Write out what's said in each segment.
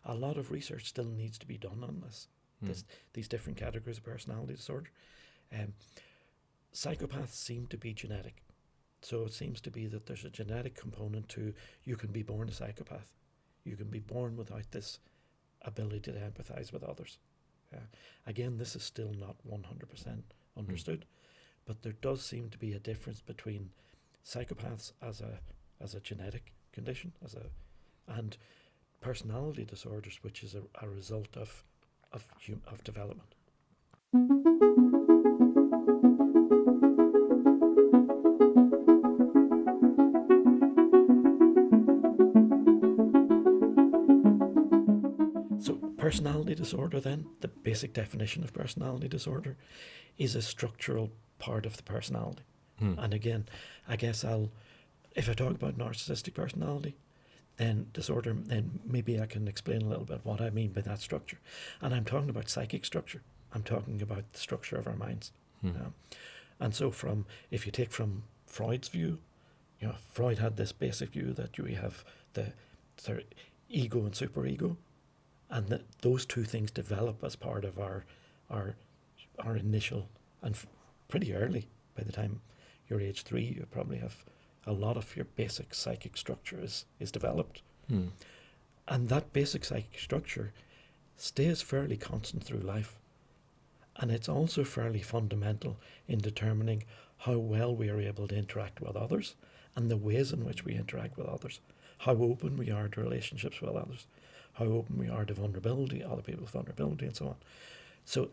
a lot of research still needs to be done on these different categories of personality disorder. Psychopaths seem to be genetic. So it seems to be that there's a genetic component to, you can be born a psychopath. You can be born without this ability to empathise with others. Again, this is still not 100% understood, but there does seem to be a difference between psychopaths as a genetic condition, and personality disorders, which is a result of development. So personality disorder then, the basic definition of personality disorder, is a structural part of the personality. And again, I guess if I talk about narcissistic personality, then disorder, then maybe I can explain a little bit what I mean by that structure. And I'm talking about psychic structure. I'm talking about the structure of our minds. And so if you take from Freud's view, Freud had this basic view that we have the sort of ego and superego, and that those two things develop as part of our initial, and pretty early. By the time you're age 3, you probably have a lot of your basic psychic structure is developed. And that basic psychic structure stays fairly constant through life. And it's also fairly fundamental in determining how well we are able to interact with others and the ways in which we interact with others, how open we are to relationships with others, how open we are to vulnerability, other people's vulnerability, and so on. So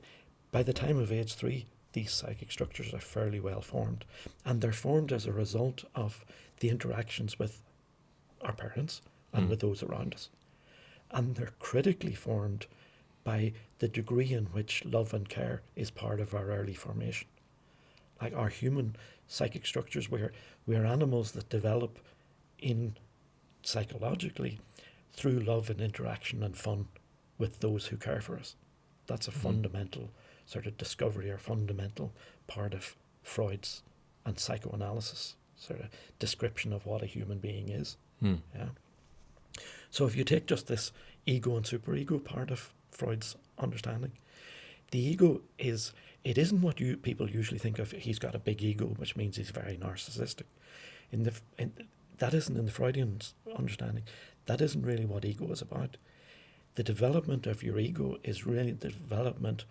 by the time of age 3, these psychic structures are fairly well formed, and they're formed as a result of the interactions with our parents and with those around us. And they're critically formed by the degree in which love and care is part of our early formation. Like our human psychic structures, we're animals that develop in psychologically through love and interaction and fun with those who care for us. That's a fundamental sort of discovery, or fundamental part of Freud's and psychoanalysis sort of description of what a human being is. So if you take just this ego and superego part of Freud's understanding, the ego isn't what people usually think of. He's got a big ego, which means he's very narcissistic. That isn't in the Freudian understanding. That isn't really what ego is about. The development of your ego is really the development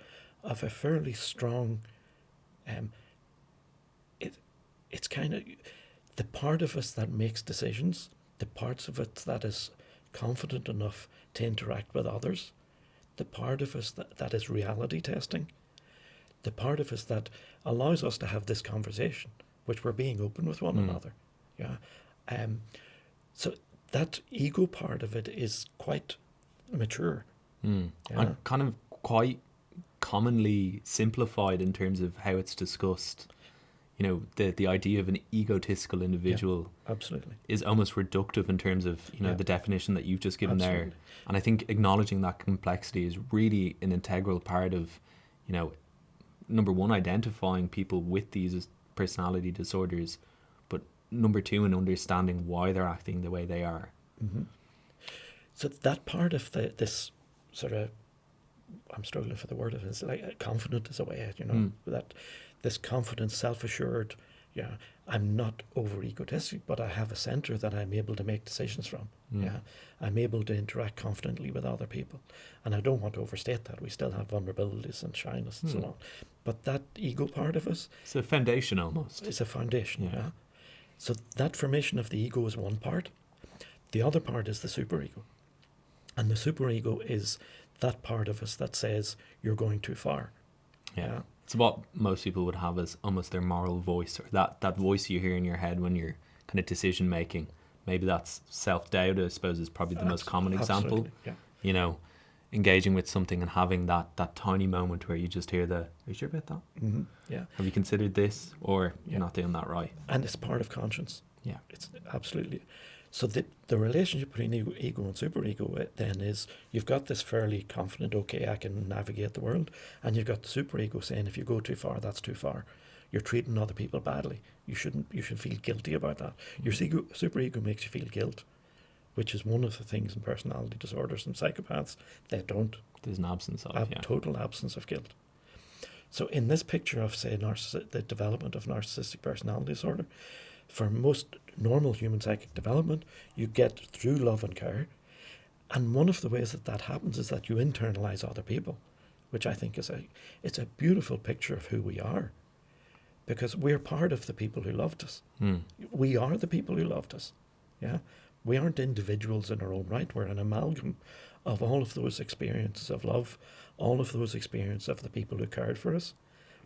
of a fairly strong, it's kind of the part of us that makes decisions, the parts of it that is confident enough to interact with others, the part of us that is reality testing, the part of us that allows us to have this conversation, which we're being open with one another. So that ego part of it is quite mature. And kind of quite commonly simplified in terms of how it's discussed. The idea of an egotistical individual absolutely is almost reductive in terms of the definition that you've just given there. And I think acknowledging that complexity is really an integral part of number one, identifying people with these personality disorders, but number two, in understanding why they're acting the way they are. So that part of this sort of, I'm struggling for the word of it, it's like confident is a way, that this confident, self-assured, I'm not over egotistic, but I have a centre that I'm able to make decisions from. I'm able to interact confidently with other people. And I don't want to overstate that. We still have vulnerabilities and shyness and so on. But that ego part of us... It's a foundation almost. It's a foundation, So that formation of the ego is one part. The other part is the superego. And the superego is that part of us that says, you're going too far. It's what most people would have as almost their moral voice, or that voice you hear in your head when you're kind of decision making. Maybe that's self-doubt, I suppose, is probably the most common example. Engaging with something and having that tiny moment where you just hear are you sure about that? Have you considered this? Or you're not doing that right? And it's part of conscience. It's absolutely. So the relationship between ego and superego then is, you've got this fairly confident, okay, I can navigate the world, and you've got the superego saying, if you go too far, that's too far. You're treating other people badly. You should feel guilty about that. Your superego makes you feel guilt. which is one of the things in personality disorders and psychopaths. They don't. There's an absence of, total absence of guilt. So in this picture of, say, the development of narcissistic personality disorder, for most normal human psychic development, you get through love and care. And one of the ways that happens is that you internalize other people, which I think it's a beautiful picture of who we are, because we're part of the people who loved us. We are the people who loved us. Yeah, we aren't individuals in our own right. We're an amalgam of all of those experiences of love, all of those experiences of the people who cared for us.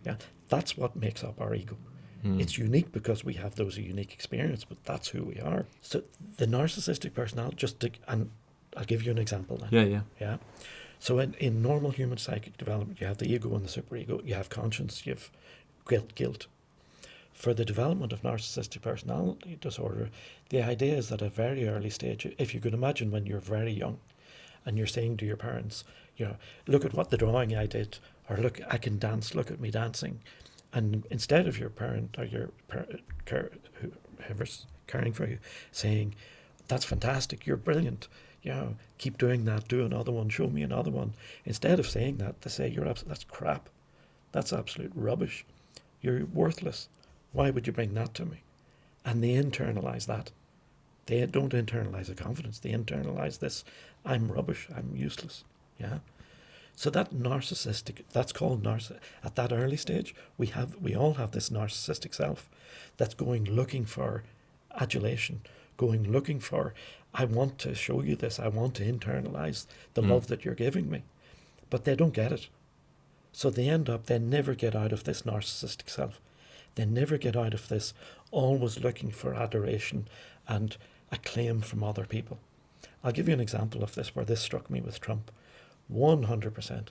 Yeah, that's what makes up our ego. It's unique because we have those unique experiences, but that's who we are. So the narcissistic personality, and I'll give you an example then. Yeah. So in normal human psychic development, you have the ego and the superego. You have conscience, you have guilt. For the development of narcissistic personality disorder, the idea is that at a very early stage, if you could imagine when you're very young and you're saying to your parents, look at what the drawing I did, or look, I can dance, look at me dancing. And instead of your parent or your whoever's caring for you saying, that's fantastic, you're brilliant, keep doing that, do another one, show me another one. Instead of saying that, they say, that's crap. That's absolute rubbish. You're worthless. Why would you bring that to me? And they internalize that. They don't internalize the confidence. They internalize this, I'm rubbish, I'm useless. Yeah. So that narcissistic, that's called at that early stage, we all have this narcissistic self that's going looking for adulation, going looking for, I want to show you this, I want to internalize the love that you're giving me. But they don't get it. So they never get out of this narcissistic self. They never get out of this always looking for adoration and acclaim from other people. I'll give you an example of this where this struck me with Trump. 100%.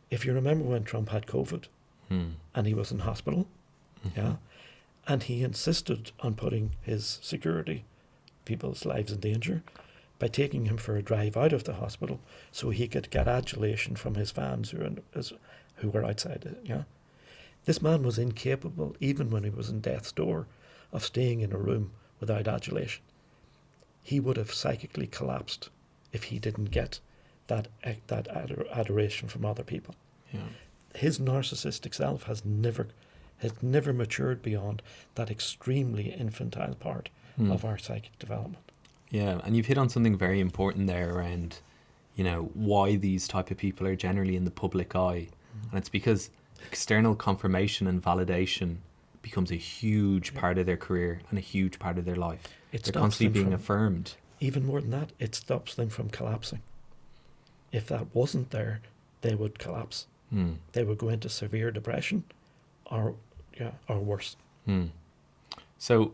If you remember when Trump had COVID and he was in hospital, and he insisted on putting his security, people's lives in danger, by taking him for a drive out of the hospital so he could get adulation from his fans who were outside it. Yeah, this man was incapable, even when he was in death's door, of staying in a room without adulation. He would have psychically collapsed if he didn't get that adoration from other people. Yeah. His narcissistic self has never matured beyond that extremely infantile part of our psychic development. Yeah, and you've hit on something very important there around, why these type of people are generally in the public eye. And it's because external confirmation and validation becomes a huge part of their career and a huge part of their life. They're constantly being affirmed. Even more than that, it stops them from collapsing. If that wasn't there, they would collapse. They would go into severe depression or worse. So,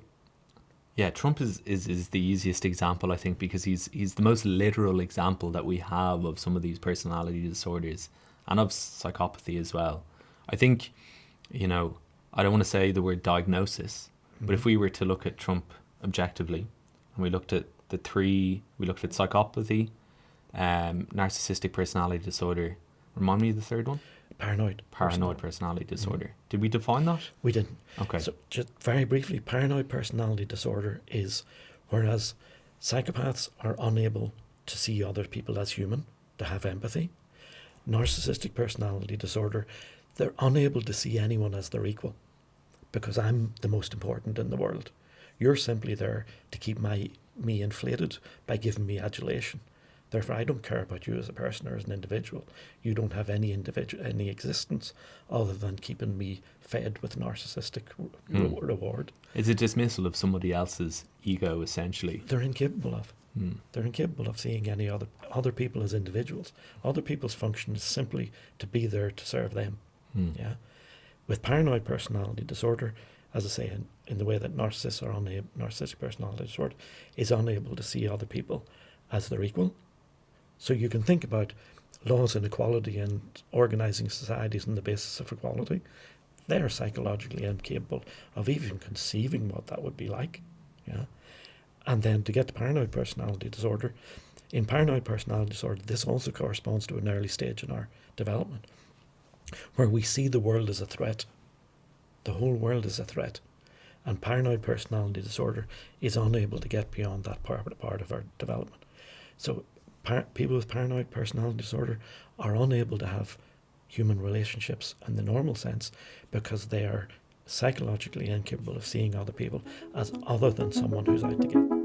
Trump is the easiest example, I think, because he's the most literal example that we have of some of these personality disorders and of psychopathy as well. I think, I don't want to say the word diagnosis, but if we were to look at Trump objectively, and we looked at psychopathy, narcissistic personality disorder. Remind me of the third one? Paranoid personality disorder. Did we define that? We didn't. Okay. So just very briefly, paranoid personality disorder is whereas psychopaths are unable to see other people as human, to have empathy. Narcissistic personality disorder, they're unable to see anyone as their equal because I'm the most important in the world. You're simply there to keep me inflated by giving me adulation. Therefore, I don't care about you as a person or as an individual. You don't have any existence other than keeping me fed with narcissistic reward. It's a dismissal of somebody else's ego, essentially. They're incapable of. They're incapable of seeing any other people as individuals. Other people's function is simply to be there to serve them. Yeah. With paranoid personality disorder, as I say, in the way that narcissistic personality disorder is unable to see other people as their equal. So you can think about laws and equality and organising societies on the basis of equality. They are psychologically incapable of even conceiving what that would be like. Yeah. And then to get to paranoid personality disorder, in paranoid personality disorder, this also corresponds to an early stage in our development, where we see the world as a threat. The whole world is a threat. And paranoid personality disorder is unable to get beyond that part of our development. So people with paranoid personality disorder are unable to have human relationships in the normal sense because they are psychologically incapable of seeing other people as other than someone who's out to get